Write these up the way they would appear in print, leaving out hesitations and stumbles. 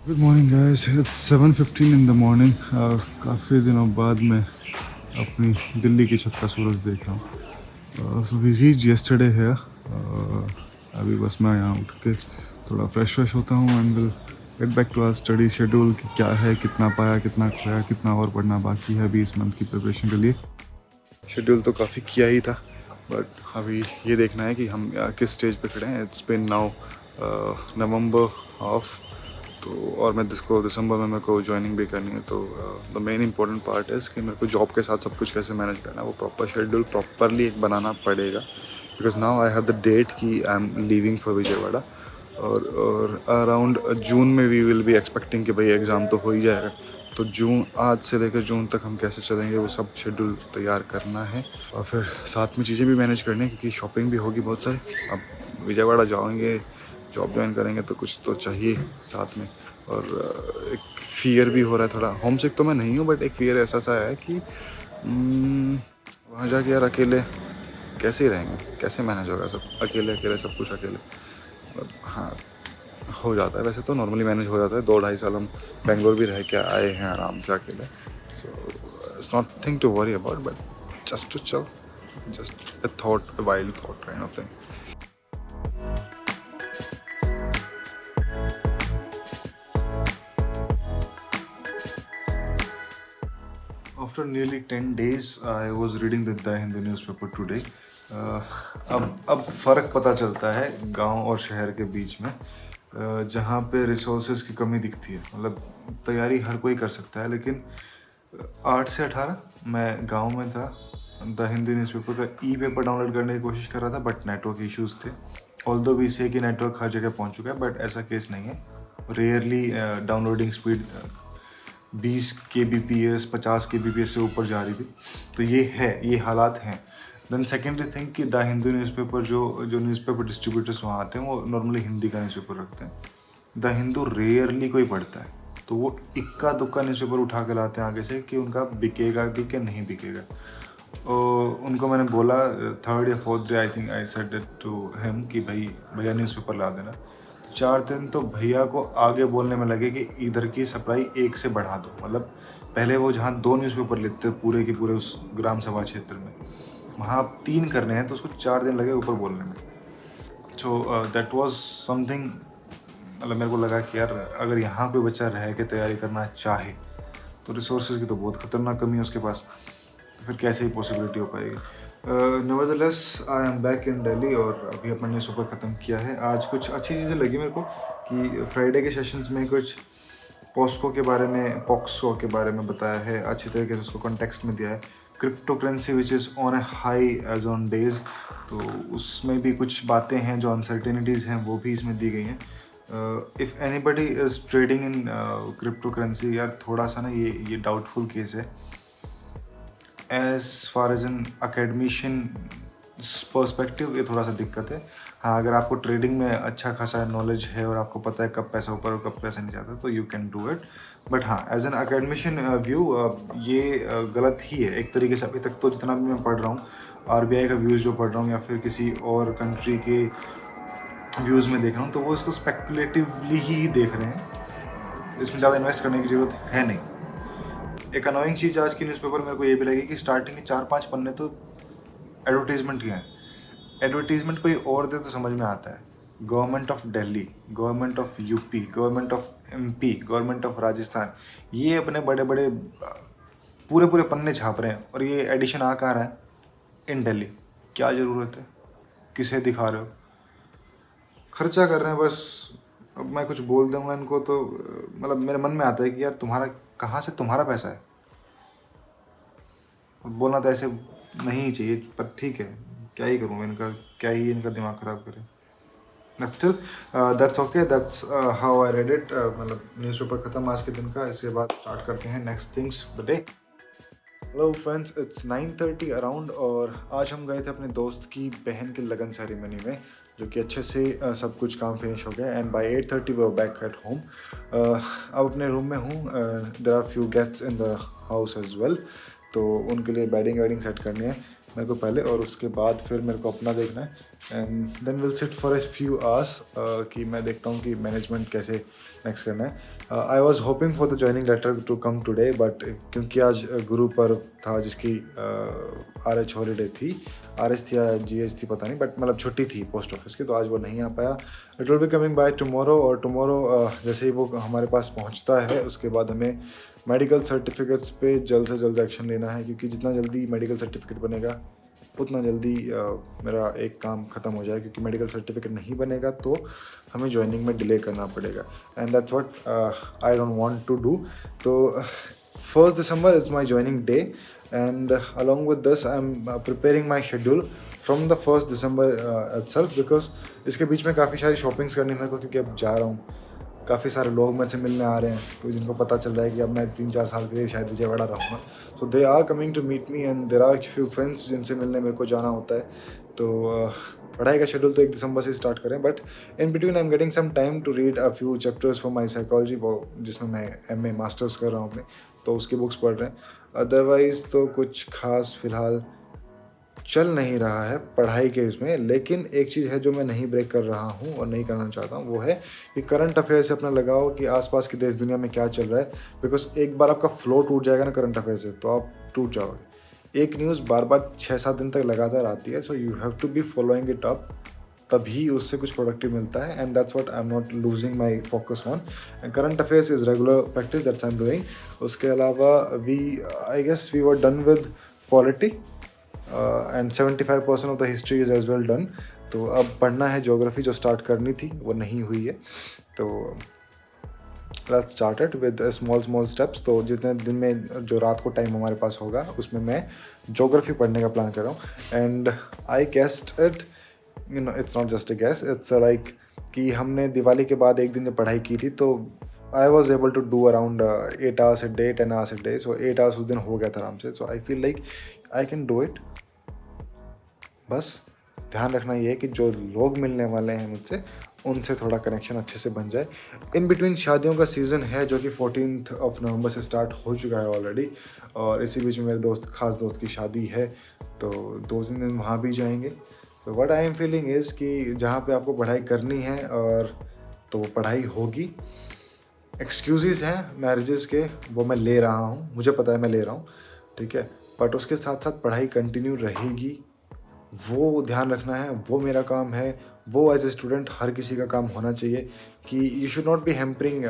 Good morning guys, it's 7:15 in the morning. काफ़ी दिनों बाद मैं अपनी दिल्ली की छत का सूरज देख रहा हूँ। सो वी रीच येस्टरडे है। अभी बस मैं यहाँ उठ के थोड़ा फ्रेश होता हूँ and will get back to our study schedule कि क्या है, कितना पाया, कितना खोया, कितना और पढ़ना बाकी है अभी इस मंथ की प्रिपरेशन के लिए। शेड्यूल तो काफ़ी किया ही था, बट अभी ये देखना है कि हम किस स्टेज पे खड़े हैं। It's been now November of, तो और मैं जिसको दिसंबर में मेरे को ज्वाइनिंग भी करनी है। तो द मेन इंपॉर्टेंट पार्ट है कि मेरे को जॉब के साथ सब कुछ कैसे मैनेज करना है, वो प्रॉपर शेड्यूल प्रॉपरली एक बनाना पड़ेगा। Because now I have the date कि I am leaving for Vijayawada, और अराउंड जून में वी विल बी एक्सपेक्टिंग कि भाई एग्ज़ाम तो हो ही जाएगा। तो जून, आज से लेकर जून तक हम कैसे चलेंगे वो सब शेड्यूल तैयार करना है, और फिर साथ में चीज़ें भी मैनेज करनी है क्योंकि शॉपिंग भी होगी बहुत सारी। अब विजयवाड़ा जाएंगे, जॉब ज्वाइन करेंगे तो कुछ तो चाहिए साथ में। और एक फियर भी हो रहा है थोड़ा। होम सिक तो मैं नहीं हूँ, बट एक फियर ऐसा सा है कि वहाँ जाके यार अकेले कैसे ही रहेंगे, कैसे मैनेज होगा सब अकेले अकेले, सब कुछ अकेले। हाँ, हो जाता है वैसे तो, नॉर्मली मैनेज हो जाता है। 2-2.5 साल हम बेंगलोर भी रह के आए हैं आराम से अकेले। So it's not thing to worry about, but just to chill, just a thought, a wild thought kind of thing. After nearly 10 days, I was reading the Hindu newspaper today. अब फ़र्क पता चलता है गांव और शहर के बीच में, जहाँ पे रिसोर्सेज की कमी दिखती है। मतलब तैयारी हर कोई कर सकता है, लेकिन 8 से 18 मैं गांव में था। द हिंदू न्यूज़पेपर का ई-पेपर डाउनलोड करने की कोशिश कर रहा था, बट नेटवर्क इश्यूज़ थे। ऑल्दो वी से कि नेटवर्क हर जगह पहुँच चुका है, बट ऐसा केस नहीं है। Rarely downloading speed 20 kbps 50 kbps से ऊपर जा रही थी। तो ये हालात हैं। देन सेकेंडरी थिंग कि द हिंदू न्यूज़पेपर जो न्यूज़पेपर डिस्ट्रीब्यूटर्स वहाँ आते हैं वो नॉर्मली हिंदी का न्यूज़पेपर रखते हैं। द हिंदू रेयरली कोई पढ़ता है, तो वो इक्का दुक्का न्यूज़पेपर उठा के लाते हैं आगे से कि उनका बिकेगा भी कि नहीं बिकेगा। उनको मैंने बोला 3rd या 4th day I think I said it to him कि भाई भैया न्यूज़पेपर ला देना। 4 दिन तो भैया को आगे बोलने में लगे कि इधर की सप्लाई 1 से बढ़ा दो। मतलब पहले वो जहाँ 2 न्यूज़पेपर लेते पूरे के पूरे उस ग्राम सभा क्षेत्र में, वहाँ 3 करने हैं, तो उसको 4 दिन लगे ऊपर बोलने में। So that was something. मतलब मेरे को लगा कि यार अगर यहाँ कोई बच्चा रह के तैयारी करना चाहे तो रिसोर्सेज की तो बहुत ख़तरनाक कमी है उसके पास, तो फिर कैसे ही पॉसिबिलिटी हो पाएगी। Nevertheless I am back in Delhi, और अभी अपना न्यूज़पेपर ख़त्म किया है। आज कुछ अच्छी चीज़ें लगी मेरे को कि फ्राइडे के सेशंस में कुछ पॉक्सो के बारे में बताया है, अच्छी तरीके से उसको कॉन्टेक्स्ट में दिया है। Crypto currency which is on a high edge on days, तो उसमें भी कुछ बातें हैं जो अनसर्टेनिटीज़ हैं वो भी इसमें दी गई हैं। If anybody is trading in crypto currency, यार थोड़ा सा ना ये डाउटफुल केस है as far as an academician perspective. ये थोड़ा सा दिक्कत है। हाँ, अगर आपको ट्रेडिंग में अच्छा खासा नॉलेज है और आपको पता है कब पैसा ऊपर और कब पैसा नहीं जाता, तो you can do it. But हाँ, एज एन अकेडमिशियन व्यू ये गलत ही है एक तरीके से। अभी तक तो जितना भी मैं पढ़ रहा हूँ, RBI का व्यूज़ जो पढ़ रहा हूँ या फिर किसी और कंट्री के व्यूज़ में देख रहा हूँ, तो वो इसको स्पेकुलेटिवली ही देख रहे हैं। इसमें ज़्यादा इन्वेस्ट करने की ज़रूरत है नहीं। एक अनोइंग चीज़ आज की न्यूज़पेपर मेरे को ये भी लगी कि स्टार्टिंग के 4-5 पन्ने तो एडवर्टीजमेंट के हैं। एडवर्टीजमेंट कोई और दे तो समझ में आता है। Government of Delhi, government of UP, government of MP, government of Rajasthan, ये अपने बड़े बड़े पूरे पन्ने छाप रहे हैं, और ये एडिशन आ कहाँ रहा है? इन दिल्ली। क्या ज़रूरत है? किसे दिखा रहे हो? खर्चा कर रहे हैं बस। अब मैं कुछ बोल दूँगा इनको तो मतलब मेरे मन में आता है कि यार तुम्हारा कहाँ से तुम्हारा पैसा है? बोलना तो ऐसे नहीं चाहिए, पर ठीक है, क्या ही करूँ इनका, क्या ही इनका दिमाग ख़राब करें। Still that's okay, that's how I read it. मतलब न्यूज़पेपर ख़त्म आज के दिन का। इसके बाद स्टार्ट करते हैं next things the day. Hello friends, it's 9:30 around, और आज हम गए थे अपने दोस्त की बहन के लगन सेरेमनी में, जो कि अच्छे से सब कुछ काम फिनिश हो गया। And by 8:30 we were back at home. अब अपने रूम में हूँ। There are few guests in the house as well. तो उनके लिए बेडिंग सेट करनी है मेरे को पहले, और उसके बाद फिर मेरे को अपना देखना है। And then will sit for a few hours कि मैं देखता हूँ कि मैनेजमेंट कैसे नेक्स्ट करना है। I was hoping for the joining letter to come today, but क्योंकि आज गुरु पर्व था जिसकी RH हॉलीडे थी, RH थी या GH थी पता नहीं, बट मतलब छुट्टी थी पोस्ट ऑफिस की, तो आज वो नहीं आ पाया। It will be coming by tomorrow, और टुमारो जैसे ही वो हमारे पास पहुंचता है उसके बाद हमें मेडिकल सर्टिफिकेट्स पे जल्द से जल्द एक्शन लेना है, क्योंकि जितना जल्दी मेडिकल सर्टिफिकेट बनेगा उतना जल्दी मेरा एक काम ख़त्म हो जाए, क्योंकि मेडिकल सर्टिफिकेट नहीं बनेगा तो हमें ज्वाइनिंग में डिले करना पड़ेगा, and that's what I don't want to do. तो 1st December is my joining day, and along with this I am preparing my schedule from the 1st December itself, because इसके बीच में काफ़ी सारी shoppings करनी है मेरे को, क्योंकि अब जा रहा हूँ। काफ़ी सारे लोग मेरे से मिलने आ रहे हैं, क्योंकि जिनको पता चल रहा है कि अब मैं 3-4 साल के लिए शायद विजयवाड़ा रहूँगा। So they are coming to meet me, and there are few friends जिनसे मिलने मेरे को जाना होता है। तो पढ़ाई का शेड्यूल तो 1 दिसंबर से स्टार्ट करें, but in between I am getting some time to read a few chapters for my psychology, वो जिसमें मैं MA मास्टर्स कर रहा हूँ अपने, तो उसकी बुक्स पढ़ रहे हैं। अदरवाइज़ तो कुछ खास फ़िलहाल चल नहीं रहा है पढ़ाई के इसमें। लेकिन एक चीज़ है जो मैं नहीं ब्रेक कर रहा हूँ और नहीं करना चाहता हूँ, वो है कि करंट अफेयर से अपना लगाओ कि आसपास की देश दुनिया में क्या चल रहा है। बिकॉज एक बार आपका फ्लो टूट जाएगा ना करंट अफेयर से, तो आप टूट जाओगे। एक न्यूज़ बार बार 6-7 दिन तक लगातार आती है, so you have to be following it up, तभी उससे कुछ प्रोडक्टिव मिलता है। And that's what I am not losing my focus on. And current affairs is regular practice that's I am doing. उसके अलावा I guess we were done with polity, and 75% of the history is as well done. तो अब पढ़ना है geography, जो start करनी थी वो नहीं हुई है। तो let's start it with small steps. तो जितने दिन में जो रात को टाइम हमारे पास होगा उसमें मैं ज्योग्राफी पढ़ने का प्लान कर रहा हूँ। And I guessed it, you know, it's not just a guess, it's like कि हमने दिवाली के बाद एक दिन जब पढ़ाई की थी, तो I was able to do around 8 hours a day, 10 hours a day। So 8 hours उस दिन हो गया था आराम से। So I feel like I can do it. बस ध्यान रखना ये है कि जो लोग मिलने वाले हैं मुझसे, उनसे थोड़ा कनेक्शन अच्छे से बन जाए। इन बिटवीन शादियों का सीज़न है, जो कि 14 नवंबर से स्टार्ट हो चुका है ऑलरेडी, और इसी बीच में मेरे खास दोस्त की शादी है, तो 2-3 दिन वहाँ भी जाएंगे। तो what I am feeling is कि जहाँ पे आपको पढ़ाई करनी है और तो वो पढ़ाई होगी। एक्सक्यूज़ हैं मैरिजेस के, वो मैं ले रहा हूँ, मुझे पता है मैं ले रहा हूँ, ठीक है, बट उसके साथ साथ पढ़ाई कंटिन्यू रहेगी, वो ध्यान रखना है, वो मेरा काम है। वो एज ए स्टूडेंट हर किसी का काम होना चाहिए कि you should not be hampering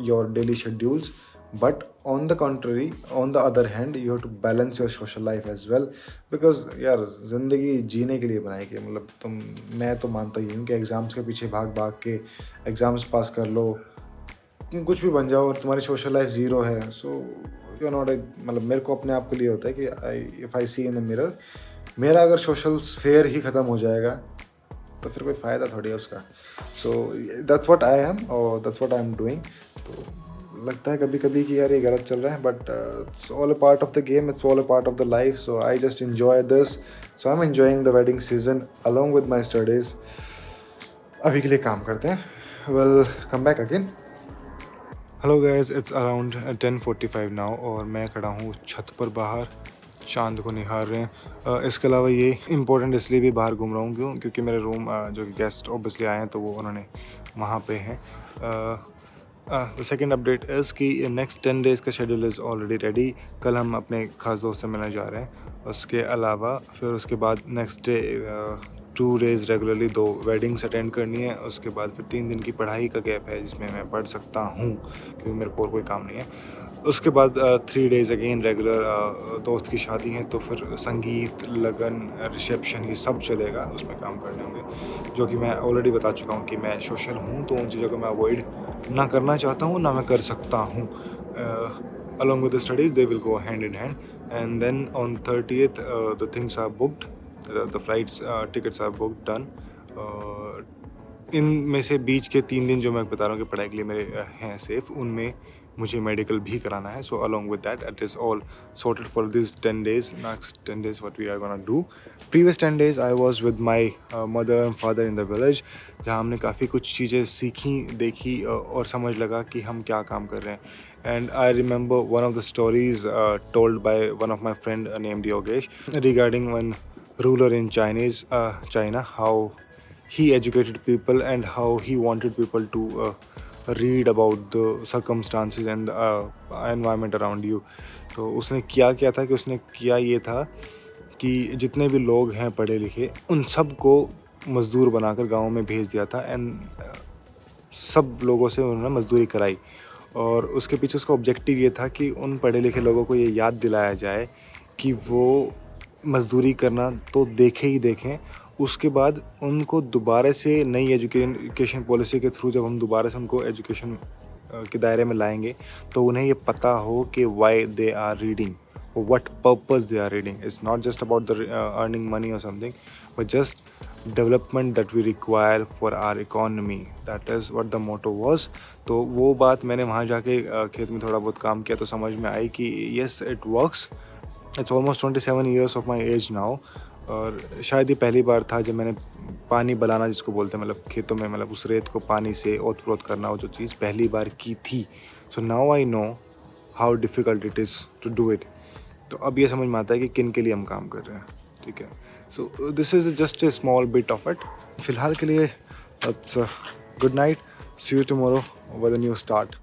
your daily schedules, but on the contrary, on the other hand, you have to balance your social life as well. Because यार ज़िंदगी जीने के लिए बनाई गई, मतलब मैं तो मानता ही हूँ कि एग्ज़ाम्स के पीछे भाग भाग के एग्ज़ाम्स पास कर लो, तुम कुछ भी बन जाओ और तुम्हारी सोशल लाइफ ज़ीरो है, सो यू नॉट, मतलब मेरे को अपने आप के लिए होता है कि if I see in the mirror, मेरा अगर सोशल स्फेयर ही ख़त्म हो जाएगा तो फिर कोई फ़ायदा थोड़ी है उसका। So that's what I am, और that's what I am doing. तो लगता है कभी कभी कि यार ये गलत चल रहा है, but it's all a part of the game, it's all a part of the life. So I just enjoy this. So I am enjoying the wedding season along with my studies. अभी के लिए काम करते हैं, well come back again. Hello guys, it's around 10:45 now, और मैं खड़ा हूँ छत पर बाहर, चांद को निहार रहे हैं। इसके अलावा ये इम्पोर्टेंट इसलिए भी बाहर घूम रहा हूँ क्योंकि मेरे रूम जो कि गेस्ट ऑब्वियसली आए हैं, तो वो उन्होंने वहाँ पे हैं। द सेकेंड अपडेट इज़ कि नेक्स्ट 10 days का शेड्यूल इज़ ऑलरेडी रेडी। कल हम अपने खास दोस्त से मिलने जा रहे हैं। उसके अलावा फिर उसके बाद next day 2 days regularly 2 weddings attend करनी है। उसके बाद फिर 3 दिन की पढ़ाई का गैप है जिसमें मैं पढ़ सकता हूँ क्योंकि मेरे को और कोई काम नहीं है। उसके बाद 3 days अगेन रेगुलर दोस्त की शादी है, तो फिर संगीत, लगन, रिसेप्शन, ये सब चलेगा, उसमें काम करने होंगे। जो कि मैं ऑलरेडी बता चुका हूँ कि मैं सोशल हूँ, तो उन चीज़ों को मैं अवॉइड ना करना चाहता हूँ, ना मैं कर सकता हूँ। Along with the studies they will go hand in hand. And then on 30th the things are booked, the flights tickets are booked done. इन में से बीच के 3 दिन जो मैं बता रहा हूँ कि पढ़ाई के लिए मेरे हैं सेफ़, उनमें मुझे मेडिकल भी कराना है. So along with that, it is all sorted for these 10 days. Next 10 days what we are gonna do. Previous 10 days I was with my mother and father in the village, जहाँ हमने काफ़ी कुछ चीज़ें सीखी, देखी और समझ लगा कि हम क्या काम कर रहे हैं. And I remember one of the stories told by one of my friend named Yogesh regarding one ruler in China, how he educated people and how he wanted people to read about the circumstances and the environment around you. तो उसने क्या था कि उसने किया ये था कि जितने भी लोग हैं पढ़े लिखे उन सब को मज़दूर बनाकर गाँव में भेज दिया था. एंड सब लोगों से उन्होंने मज़दूरी कराई और उसके पीछे उसका ऑब्जेक्टिव ये था कि उन पढ़े लिखे लोगों को ये याद दिलाया जाए कि वो मज़दूरी करना तो देखें ही देखें, उसके बाद उनको दोबारा से नई एजुकेशन पॉलिसी के थ्रू जब हम दोबारा से उनको एजुकेशन के दायरे में लाएंगे तो उन्हें ये पता हो कि why they are reading, what purpose they are reading. It's not just about the earning money or something, but just development that we require for our economy. That is what the motto was. तो वो बात मैंने वहाँ जाके खेत में थोड़ा बहुत काम किया तो समझ में आई कि yes it works. It's almost 27 years of my age now. और शायद ये पहली बार था जब मैंने पानी बलाना जिसको बोलते हैं, मतलब खेतों में मतलब उस रेत को पानी से ओत प्रोत करना, वो जो चीज़ पहली बार की थी. So now I know how difficult it is to do it. तो अब ये समझ में आता है कि किन के लिए हम काम कर रहे हैं. ठीक है. So this is just a small bit of it. फ़िलहाल के लिए good night. See you tomorrow with a new start.